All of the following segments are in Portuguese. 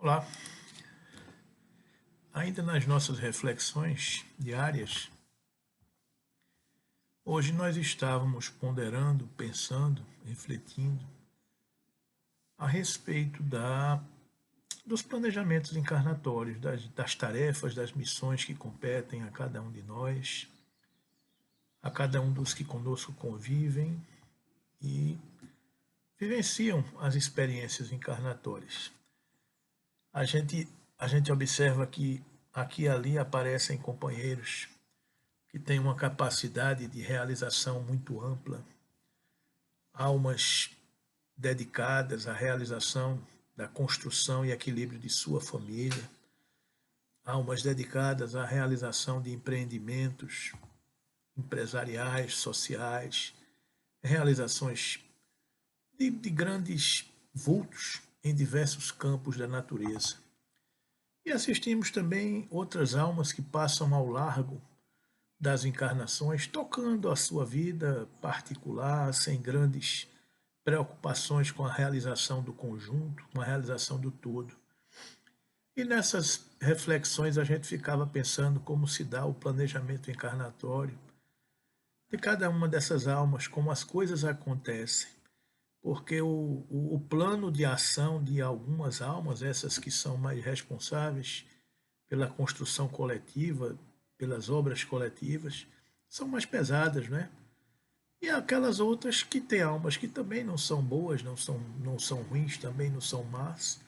Olá, ainda nas nossas reflexões diárias, hoje nós estávamos ponderando, pensando, refletindo a respeito dos planejamentos encarnatórios, das tarefas, das missões que competem a cada um de nós, a cada um dos que conosco convivem e vivenciam as experiências encarnatórias. A gente, a gente observa que aqui e ali aparecem companheiros que têm uma capacidade de realização muito ampla, almas dedicadas à realização da construção e equilíbrio de sua família, almas dedicadas à realização de empreendimentos empresariais, sociais, realizações de grandes vultos em diversos campos da natureza. E assistimos também outras almas que passam ao largo das encarnações, tocando a sua vida particular, sem grandes preocupações com a realização do conjunto, com a realização do todo. E nessas reflexões a gente ficava pensando como se dá o planejamento encarnatório de cada uma dessas almas, como as coisas acontecem. Porque o plano de ação de algumas almas, essas que são mais responsáveis pela construção coletiva, pelas obras coletivas, são mais pesadas, né? E aquelas outras que têm almas que também não são boas, não são ruins, também não são más,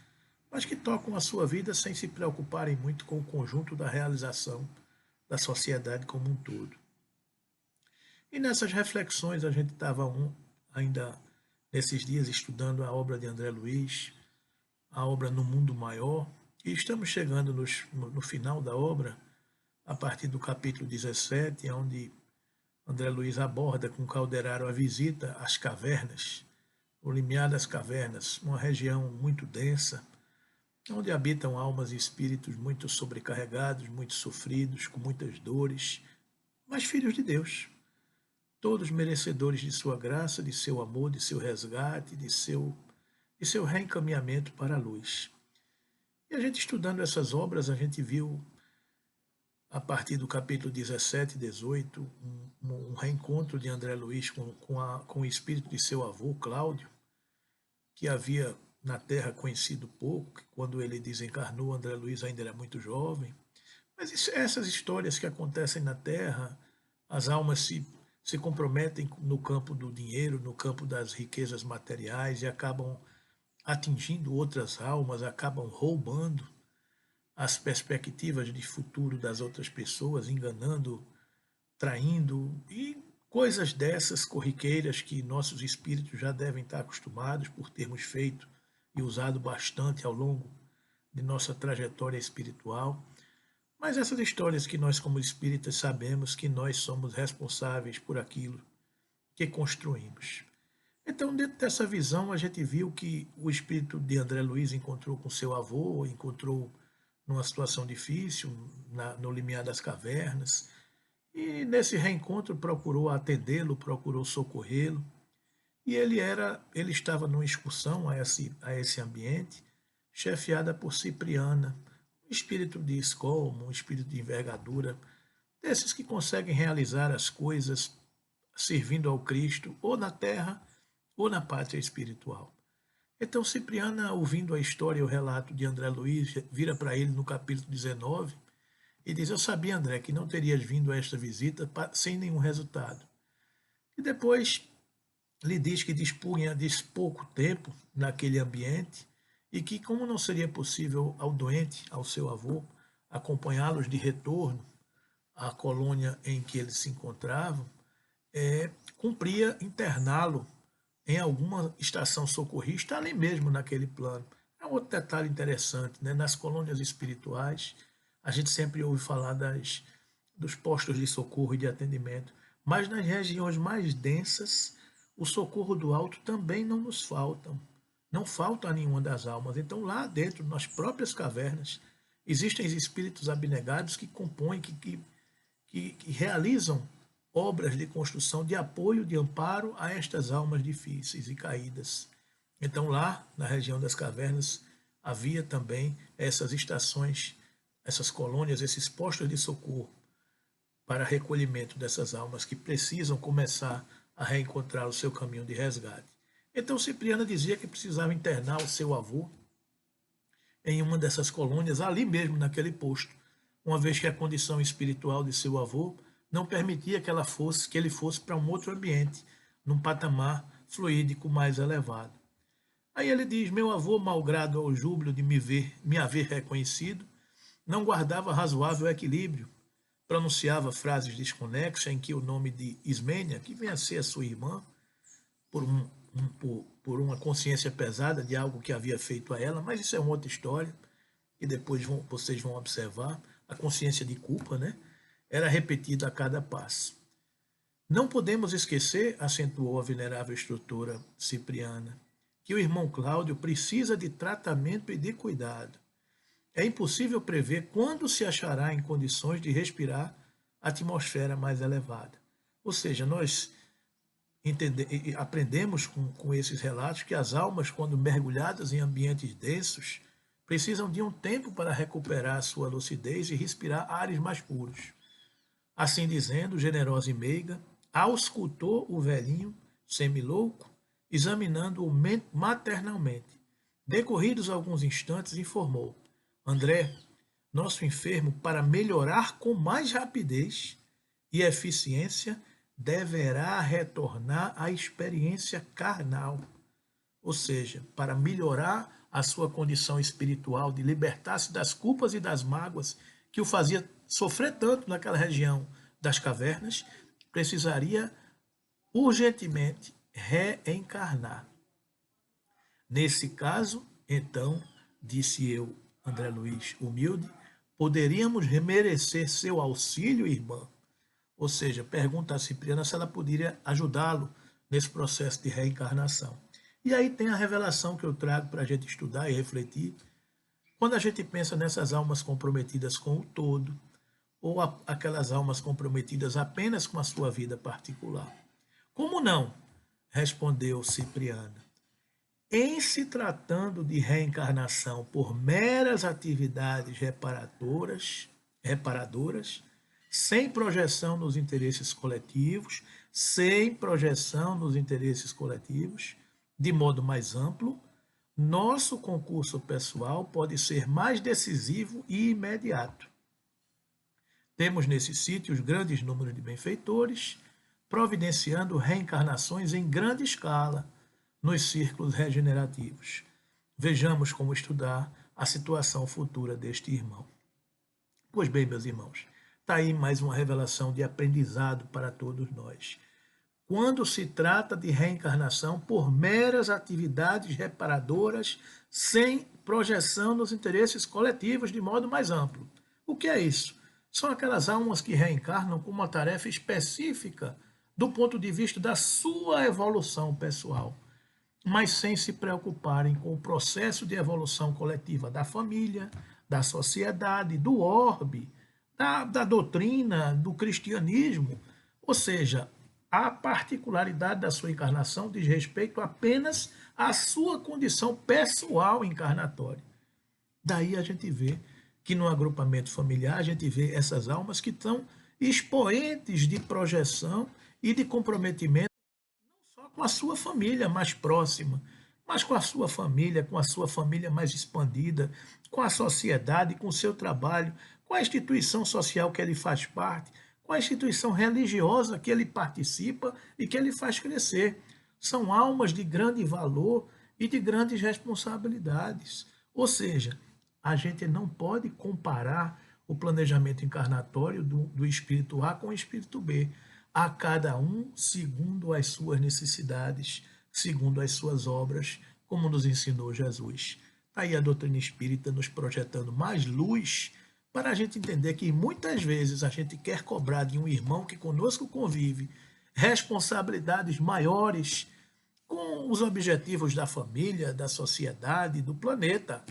mas que tocam a sua vida sem se preocuparem muito com o conjunto da realização da sociedade como um todo. E nessas reflexões a gente estava ainda nesses dias estudando a obra de André Luiz, a obra No Mundo Maior, e estamos chegando no final da obra, a partir do capítulo 17, onde André Luiz aborda com Calderaro a visita às cavernas, o limiar das cavernas, uma região muito densa, onde habitam almas e espíritos muito sobrecarregados, muito sofridos, com muitas dores, mas filhos de Deus, todos merecedores de sua graça, de seu amor, de seu resgate, de seu reencaminhamento para a luz. E a gente estudando essas obras, a gente viu, a partir do capítulo 17 e 18, um reencontro de André Luiz com o espírito de seu avô, Cláudio, que havia na Terra conhecido pouco, que quando ele desencarnou, André Luiz ainda era muito jovem. Mas essas histórias que acontecem na Terra, as almas se comprometem no campo do dinheiro, no campo das riquezas materiais e acabam atingindo outras almas, acabam roubando as perspectivas de futuro das outras pessoas, enganando, traindo e coisas dessas corriqueiras que nossos espíritos já devem estar acostumados por termos feito e usado bastante ao longo de nossa trajetória espiritual. Mas essas histórias que nós, como espíritas, sabemos que nós somos responsáveis por aquilo que construímos. Então, dentro dessa visão, a gente viu que o espírito de André Luiz encontrou com seu avô, encontrou numa situação difícil, no limiar das cavernas, e nesse reencontro procurou atendê-lo, procurou socorrê-lo, e ele estava numa excursão a esse ambiente, chefiada por Cipriana, um espírito de escolma, um espírito de envergadura, desses que conseguem realizar as coisas servindo ao Cristo, ou na terra, ou na pátria espiritual. Então Cipriana, ouvindo a história e o relato de André Luiz, vira para ele no capítulo 19 e diz: eu sabia, André, que não terias vindo a esta visita sem nenhum resultado. E depois lhe diz que dispunha de pouco tempo naquele ambiente e que, como não seria possível ao doente, ao seu avô, acompanhá-los de retorno à colônia em que eles se encontravam, cumpria interná-lo em alguma estação socorrista, ali mesmo naquele plano. É um outro detalhe interessante, né? Nas colônias espirituais, a gente sempre ouve falar dos postos de socorro e de atendimento, mas nas regiões mais densas, o socorro do alto também não nos falta, não falta a nenhuma das almas. Então, lá dentro, nas próprias cavernas, existem espíritos abnegados que compõem, que realizam obras de construção, de apoio, de amparo a estas almas difíceis e caídas. Então, lá na região das cavernas, havia também essas estações, essas colônias, esses postos de socorro para recolhimento dessas almas que precisam começar a reencontrar o seu caminho de resgate. Então Cipriana dizia que precisava internar o seu avô em uma dessas colônias, ali mesmo naquele posto, uma vez que a condição espiritual de seu avô não permitia que ele fosse para um outro ambiente, num patamar fluídico mais elevado. Aí ele diz: meu avô, malgrado ao júbilo de me haver reconhecido, não guardava razoável equilíbrio, pronunciava frases desconexas em que o nome de Ismênia, que vinha a ser a sua irmã, por uma consciência pesada de algo que havia feito a ela, mas isso é uma outra história, e depois vocês vão observar, a consciência de culpa, né? Era repetida a cada passo. Não podemos esquecer, acentuou a venerável instrutora Cipriana, que o irmão Cláudio precisa de tratamento e de cuidado. É impossível prever quando se achará em condições de respirar a atmosfera mais elevada. Ou seja, nós aprendemos com esses relatos que as almas, quando mergulhadas em ambientes densos, precisam de um tempo para recuperar a sua lucidez e respirar ares mais puros. Assim dizendo, generosa e meiga, auscultou o velhinho, semilouco, examinando-o maternalmente. Decorridos alguns instantes, informou: André, nosso enfermo, para melhorar com mais rapidez e eficiência, deverá retornar à experiência carnal. Ou seja, para melhorar a sua condição espiritual, de libertar-se das culpas e das mágoas que o fazia sofrer tanto naquela região das cavernas, precisaria urgentemente reencarnar. Nesse caso, então, disse eu, André Luiz, humilde, poderíamos merecer seu auxílio, irmã? Ou seja, pergunta a Cipriana se ela poderia ajudá-lo nesse processo de reencarnação. E aí tem a revelação que eu trago para a gente estudar e refletir. Quando a gente pensa nessas almas comprometidas com o todo, ou aquelas almas comprometidas apenas com a sua vida particular. Como não? Respondeu Cipriana. Em se tratando de reencarnação por meras atividades reparadoras, sem projeção nos interesses coletivos, de modo mais amplo, nosso concurso pessoal pode ser mais decisivo e imediato. Temos nesse sítio os grandes números de benfeitores, providenciando reencarnações em grande escala nos círculos regenerativos. Vejamos como estudar a situação futura deste irmão. Pois bem, meus irmãos, está aí mais uma revelação de aprendizado para todos nós. Quando se trata de reencarnação por meras atividades reparadoras, sem projeção nos interesses coletivos de modo mais amplo. O que é isso? São aquelas almas que reencarnam com uma tarefa específica do ponto de vista da sua evolução pessoal, mas sem se preocuparem com o processo de evolução coletiva da família, da sociedade, do orbe, da doutrina, do cristianismo. Ou seja, a particularidade da sua encarnação diz respeito apenas à sua condição pessoal encarnatória. Daí a gente vê que no agrupamento familiar a gente vê essas almas que estão expoentes de projeção e de comprometimento não só com a sua família mais próxima, mas com a sua família mais expandida, com a sociedade, com o seu trabalho, com a instituição social que ele faz parte, com a instituição religiosa que ele participa e que ele faz crescer. São almas de grande valor e de grandes responsabilidades. Ou seja, a gente não pode comparar o planejamento encarnatório do espírito A com o espírito B. A cada um segundo as suas necessidades, segundo as suas obras, como nos ensinou Jesus. Está aí a doutrina espírita nos projetando mais luz para a gente entender que muitas vezes a gente quer cobrar de um irmão que conosco convive responsabilidades maiores com os objetivos da família, da sociedade, do planeta,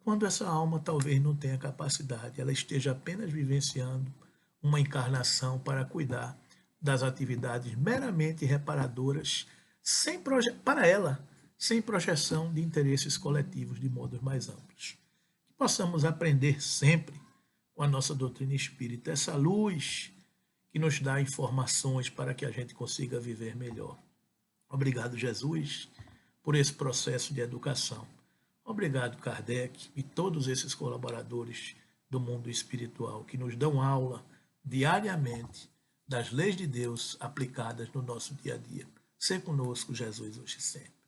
quando essa alma talvez não tenha capacidade, ela esteja apenas vivenciando uma encarnação para cuidar das atividades meramente reparadoras, para ela, sem projeção de interesses coletivos de modos mais amplos. Que possamos aprender sempre com a nossa doutrina espírita, essa luz que nos dá informações para que a gente consiga viver melhor. Obrigado, Jesus, por esse processo de educação. Obrigado, Kardec e todos esses colaboradores do mundo espiritual que nos dão aula diariamente das leis de Deus aplicadas no nosso dia a dia. Sê conosco, Jesus, hoje e sempre.